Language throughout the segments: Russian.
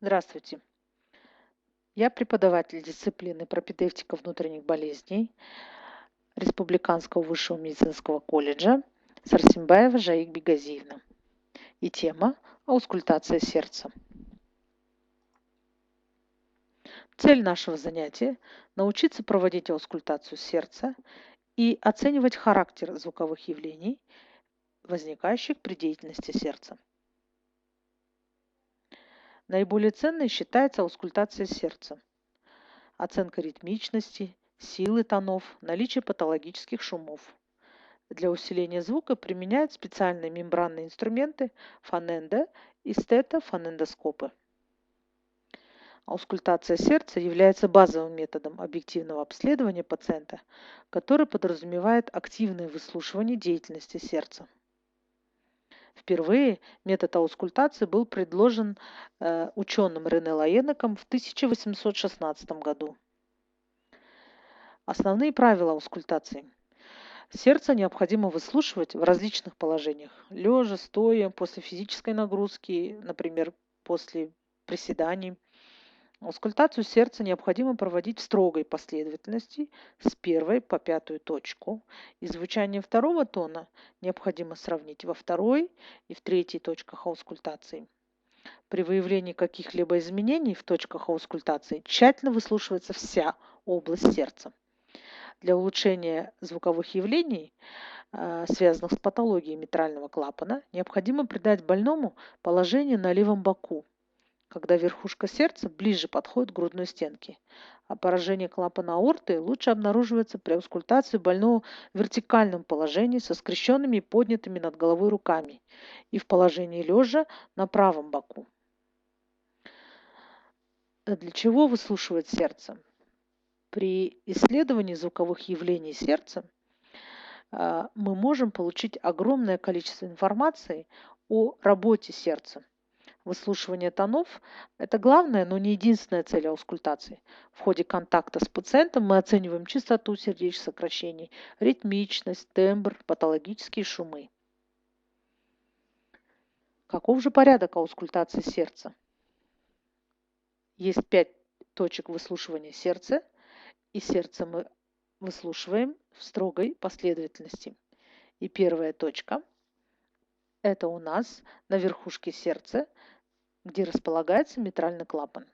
Здравствуйте. Я преподаватель дисциплины пропедевтика внутренних болезней Республиканского высшего медицинского колледжа Сарсембаева Жаик Бегазиевна. И тема – аускультация сердца. Цель нашего занятия – научиться проводить аускультацию сердца и оценивать характер звуковых явлений, возникающих при деятельности сердца. Наиболее ценной считается аускультация сердца. Оценка ритмичности, силы тонов, наличие патологических шумов. Для усиления звука применяют специальные мембранные инструменты фонендо и стетофонендоскопы. Аускультация сердца является базовым методом объективного обследования пациента, который подразумевает активное выслушивание деятельности сердца. Впервые метод аускультации был предложен ученым Рене Лаенеком в 1816 году. Основные правила аускультации. Сердце необходимо выслушивать в различных положениях. Лежа, стоя, после физической нагрузки, например, после приседаний. Аускультацию сердца необходимо проводить в строгой последовательности с первой по пятую точку. И звучание второго тона необходимо сравнить во второй и в третьей точках аускультации. При выявлении каких-либо изменений в точках аускультации тщательно выслушивается вся область сердца. Для улучшения звуковых явлений, связанных с патологией митрального клапана, необходимо придать больному положение на левом боку, когда верхушка сердца ближе подходит к грудной стенке. А поражение клапана аорты лучше обнаруживается при аускультации больного в вертикальном положении со скрещенными и поднятыми над головой руками и в положении лежа на правом боку. Для чего выслушивать сердце? При исследовании звуковых явлений сердца мы можем получить огромное количество информации о работе сердца. Выслушивание тонов – это главная, но не единственная цель аускультации. В ходе контакта с пациентом мы оцениваем частоту сердечных сокращений, ритмичность, тембр, патологические шумы. Каков же порядок аускультации сердца? Есть 5 точек выслушивания сердца, и сердце мы выслушиваем в строгой последовательности. И первая точка – это у нас на верхушке сердца, где располагается митральный клапан.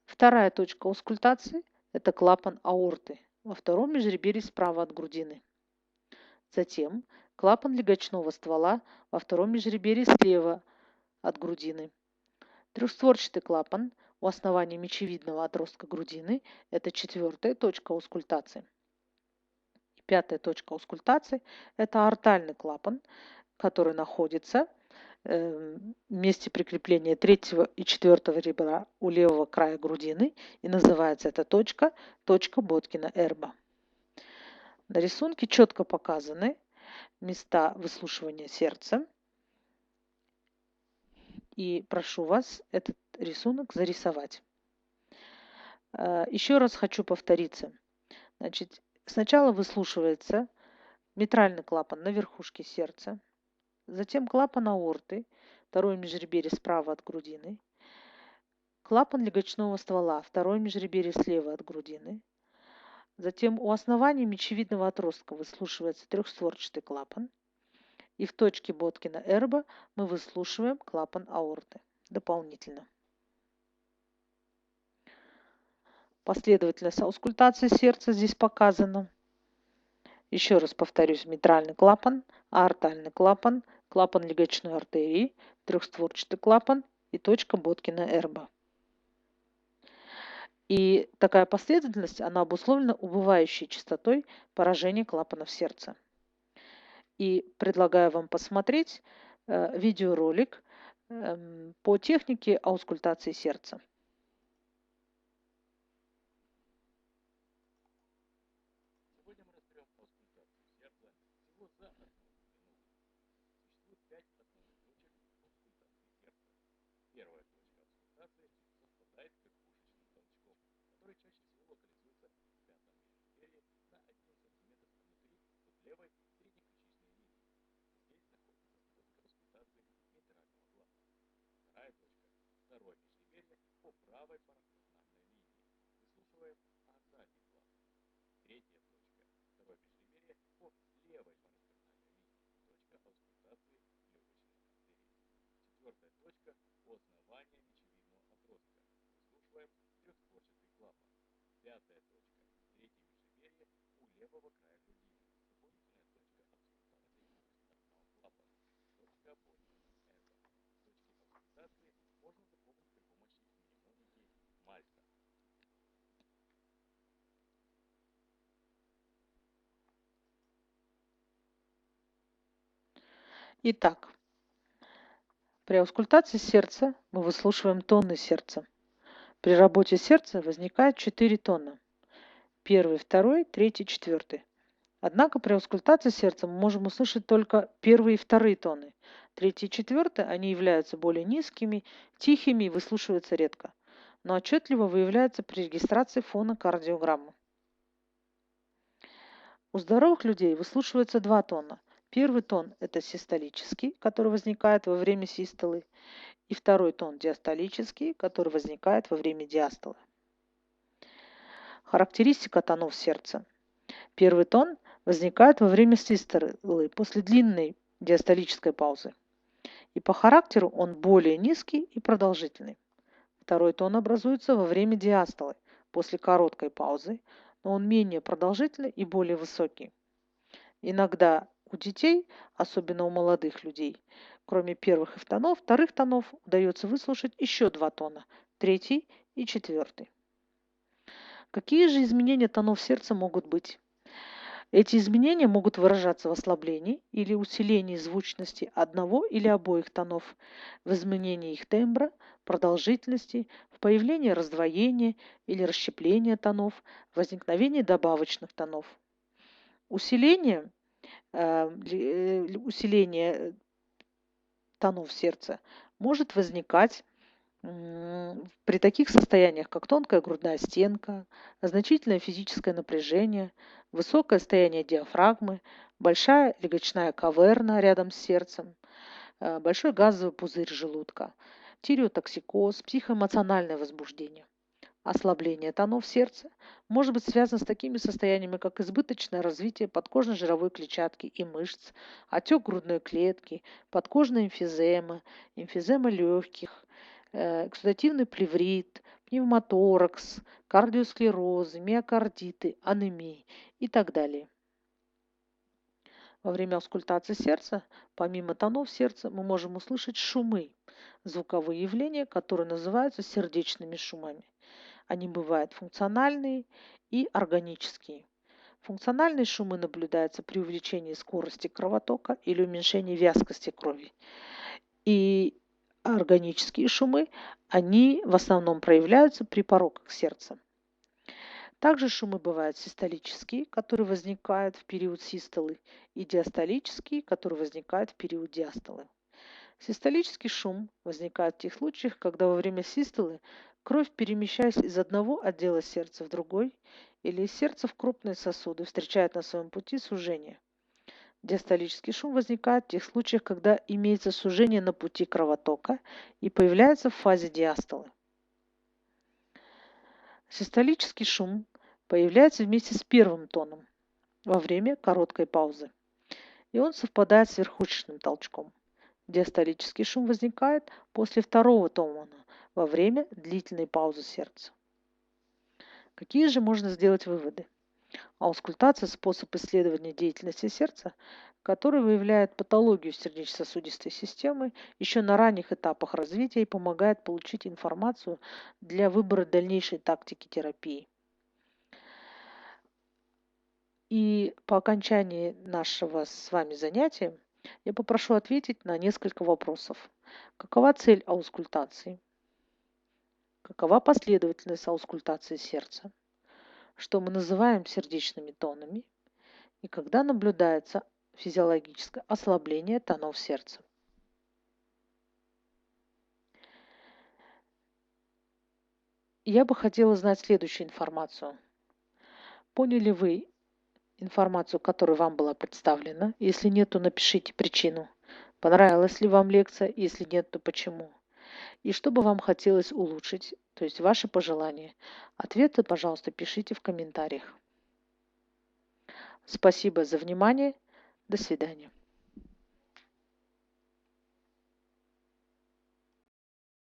Вторая точка аускультации – это клапан аорты во втором межреберье справа от грудины. Затем клапан легочного ствола во втором межреберье слева от грудины. Трехстворчатый клапан у основания мечевидного отростка грудины – это четвертая точка аускультации. И пятая точка аускультации – это аортальный клапан, который находится в месте прикрепления третьего и четвертого ребра у левого края грудины, и называется эта точка Боткина-Эрба. На рисунке четко показаны места выслушивания сердца, и прошу вас этот рисунок зарисовать. Еще раз хочу повториться. Значит, сначала выслушивается митральный клапан на верхушке сердца, затем клапан аорты, второе межреберье справа от грудины, клапан легочного ствола, второе межреберье слева от грудины. Затем у основания мечевидного отростка выслушивается трехстворчатый клапан. И в точке Боткина-Эрба мы выслушиваем клапан аорты дополнительно. Последовательность аускультации сердца здесь показана. Еще раз повторюсь: митральный клапан, аортальный клапан, клапан легочной артерии, трехстворчатый клапан и точка Боткина-Эрба. И такая последовательность, она обусловлена убывающей частотой поражения клапанов сердца. И предлагаю вам посмотреть видеоролик по технике аускультации сердца. Сегодня мы разберем аускультацию сердца всего за 1 минуту. Существует 5 основных точек аускультации сердца. Первая точка аускультации совпадает с верхушечным толчком, который чаще всего локализуется в пятом межреберье на 1 см внутри от левой среднеключичной линии. Здесь находится точка аускультации митрального клапана. Вторая точка по правой парастernальной линии. Выслушиваем аордальный клапан. Третья точка. Второе межреберье по левой парастernальной линии. Точка аускультации легочных артерий. Четвертая точка у основания мечевидного отростка. Выслушиваем трехстворчатый клапан. Пятая точка. Третье межреберье у левого края грудины. Дополнительная точка аускультации парастernального клапана. Точка Бонни. Точки аускультации можно запомнить при помощи мнемоники Мальта. Итак, при аускультации сердца мы выслушиваем тоны сердца. При работе сердца возникает 4 тона. Первый, второй, третий, четвертый. Однако при аускультации сердца мы можем услышать только первые и вторые тоны. Третий и четвертый, они являются более низкими, тихими и выслушиваются редко, но отчетливо выявляются при регистрации фонокардиограммы. У здоровых людей выслушиваются 2 тона. Первый тон – это систолический, который возникает во время систолы, и второй тон – диастолический, который возникает во время диастолы. Характеристика тонов сердца. Первый тон возникает во время систолы после длинной диастолической паузы. И по характеру он более низкий и продолжительный. Второй тон образуется во время диастолы после короткой паузы, но он менее продолжительный и более высокий. Иногда у детей, особенно у молодых людей, кроме первых и вторых тонов, удается выслушать еще 2 тона, третий и четвертый. Какие же изменения тонов сердца могут быть? Эти изменения могут выражаться в ослаблении или усилении звучности одного или обоих тонов, в изменении их тембра, продолжительности, в появлении раздвоения или расщепления тонов, возникновении добавочных тонов. Усиление тонов сердца может возникать при таких состояниях, как тонкая грудная стенка, значительное физическое напряжение, высокое состояние диафрагмы, большая легочная каверна рядом с сердцем, большой газовый пузырь желудка, тиреотоксикоз, психоэмоциональное возбуждение. Ослабление тонов сердца может быть связано с такими состояниями, как избыточное развитие подкожно-жировой клетчатки и мышц, отек грудной клетки, подкожная эмфизема, эмфизема легких, эксудативный плеврит, пневмоторакс, кардиосклерозы, миокардиты, анемии и так далее. Во время аускультации сердца, помимо тонов сердца, мы можем услышать шумы, звуковые явления, которые называются сердечными шумами. Они бывают функциональные и органические. Функциональные шумы наблюдаются при увеличении скорости кровотока или уменьшении вязкости крови. И органические шумы, они в основном проявляются при пороках сердца. Также шумы бывают систолические, которые возникают в период систолы, и диастолические, которые возникают в период диастолы. Систолический шум возникает в тех случаях, когда во время систолы кровь, перемещаясь из одного отдела сердца в другой или из сердца в крупные сосуды, встречает на своем пути сужение. Диастолический шум возникает в тех случаях, когда имеется сужение на пути кровотока и появляется в фазе диастолы. Систолический шум появляется вместе с первым тоном во время короткой паузы, и он совпадает с верхушечным толчком. Диастолический шум возникает после второго тона во время длительной паузы сердца. Какие же можно сделать выводы? Аускультация – способ исследования деятельности сердца, который выявляет патологию сердечно-сосудистой системы еще на ранних этапах развития и помогает получить информацию для выбора дальнейшей тактики терапии. И по окончании нашего с вами занятия я попрошу ответить на несколько вопросов. Какова цель аускультации? Какова последовательность аускультации сердца? Что мы называем сердечными тонами? И когда наблюдается физиологическое ослабление тонов сердца? Я бы хотела знать следующую информацию. Поняли вы информацию, которая вам была представлена? Если нет, то напишите причину. Понравилась ли вам лекция? Если нет, то почему? И что бы вам хотелось улучшить, то есть ваши пожелания. Ответы, пожалуйста, пишите в комментариях. Спасибо за внимание. До свидания.